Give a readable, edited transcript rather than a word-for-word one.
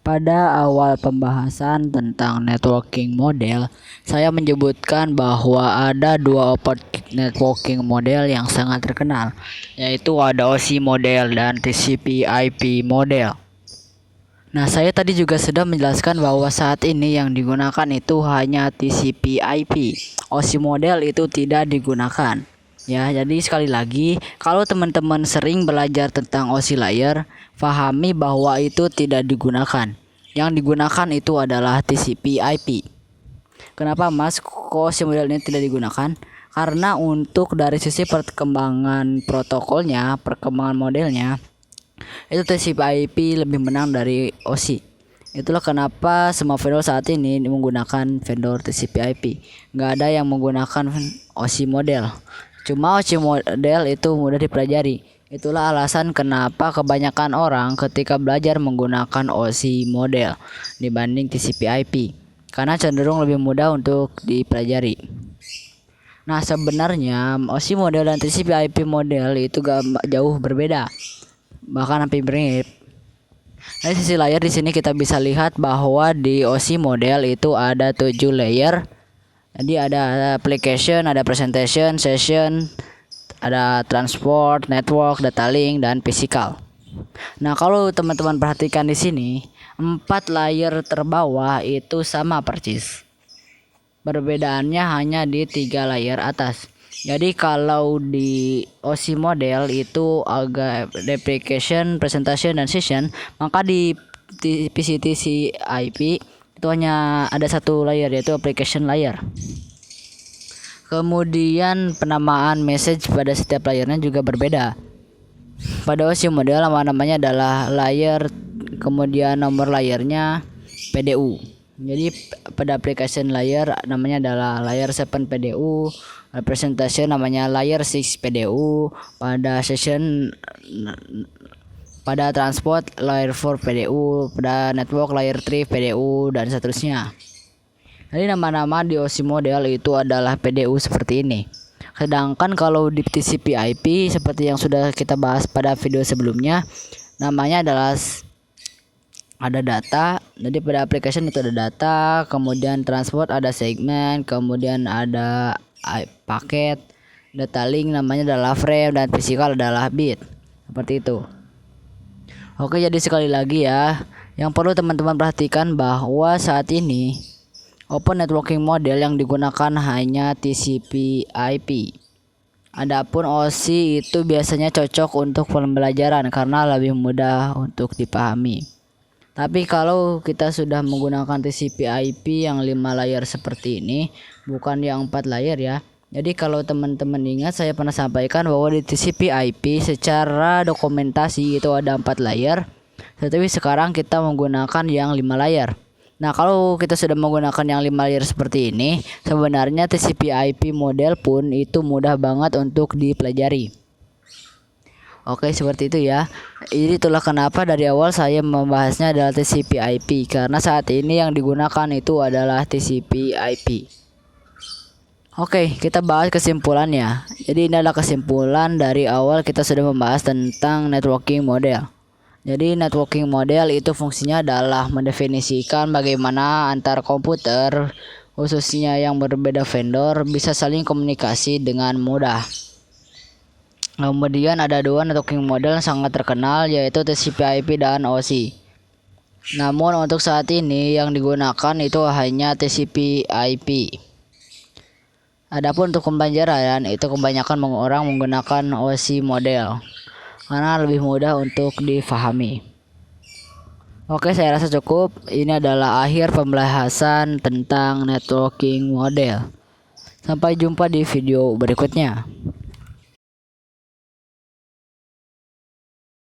Pada awal pembahasan tentang networking model, saya menyebutkan bahwa ada dua networking model yang sangat terkenal, yaitu ada OSI model dan TCP/IP model. Nah, saya tadi juga sudah menjelaskan bahwa saat ini yang digunakan itu hanya TCP/IP. OSI model itu tidak digunakan. Ya, jadi sekali lagi, kalau teman-teman sering belajar tentang OSI layer, pahami bahwa itu tidak digunakan. Yang digunakan itu adalah TCP/IP. Kenapa Mas kok OSI model ini tidak digunakan? Karena untuk dari sisi perkembangan protokolnya, perkembangan modelnya, itu TCP/IP lebih menang dari OSI. Itulah kenapa semua vendor saat ini menggunakan vendor TCP/IP. Nggak ada yang menggunakan OSI model. Cuma OSI model itu mudah dipelajari. Itulah alasan kenapa kebanyakan orang ketika belajar menggunakan OSI model dibanding TCP/IP, karena cenderung lebih mudah untuk dipelajari. Nah, sebenarnya OSI model dan TCP/IP model itu gak jauh berbeda, bahkan hampir mirip. Dari sisi layer di sini kita bisa lihat bahwa di OSI model itu ada 7 layer. Jadi ada application, ada presentation, session, ada transport, network, data link, dan physical. Nah, kalau teman-teman perhatikan di sini, 4 layer terbawah itu sama persis. Perbedaannya hanya di 3 layer atas. Jadi kalau di OSI model itu agak application, presentation, dan session, maka di TCP/IP itu hanya ada 1 layer, yaitu application layer. Kemudian penamaan message pada setiap layernya juga berbeda. Pada OSI model namanya adalah layer, kemudian nomor layernya PDU. Jadi pada application layer namanya adalah layer 7 PDU, presentation namanya layer 6 PDU, pada session, pada transport layer 4 PDU, pada network layer 3 PDU, dan seterusnya. Jadi nama-nama di OSI model itu adalah PDU seperti ini. Sedangkan kalau di TCP/IP seperti yang sudah kita bahas pada video sebelumnya, namanya adalah ada data. Jadi pada application itu ada data, kemudian transport ada segmen, kemudian ada paket, data link namanya adalah frame, dan physical adalah bit. Seperti itu. Oke, jadi sekali lagi ya, yang perlu teman-teman perhatikan bahwa saat ini open networking model yang digunakan hanya TCP/IP. Adapun OSI itu biasanya cocok untuk pembelajaran karena lebih mudah untuk dipahami. Tapi kalau kita sudah menggunakan TCP/IP yang 5 layer seperti ini, bukan yang 4 layer ya. Jadi kalau teman-teman ingat, saya pernah sampaikan bahwa di TCP/IP secara dokumentasi itu ada 4 layer, tetapi sekarang kita menggunakan yang 5 layer. Nah, kalau kita sudah menggunakan yang 5 layer seperti ini, sebenarnya TCP/IP model pun itu mudah banget untuk dipelajari. Oke, seperti itu ya. Jadi itulah kenapa dari awal saya membahasnya adalah TCP/IP, karena saat ini yang digunakan itu adalah TCP/IP. Oke, kita bahas kesimpulannya. Jadi ini adalah kesimpulan dari awal kita sudah membahas tentang networking model. Jadi networking model itu fungsinya adalah mendefinisikan bagaimana antar komputer, khususnya yang berbeda vendor, bisa saling komunikasi dengan mudah. Kemudian ada 2 networking model yang sangat terkenal, yaitu TCP/IP dan OSI. Namun untuk saat ini yang digunakan itu hanya TCP/IP. Adapun untuk pembelajaran itu kebanyakan orang menggunakan OSI model karena lebih mudah untuk difahami. Oke, saya rasa cukup. Ini adalah akhir pembahasan tentang networking model. Sampai jumpa di video berikutnya.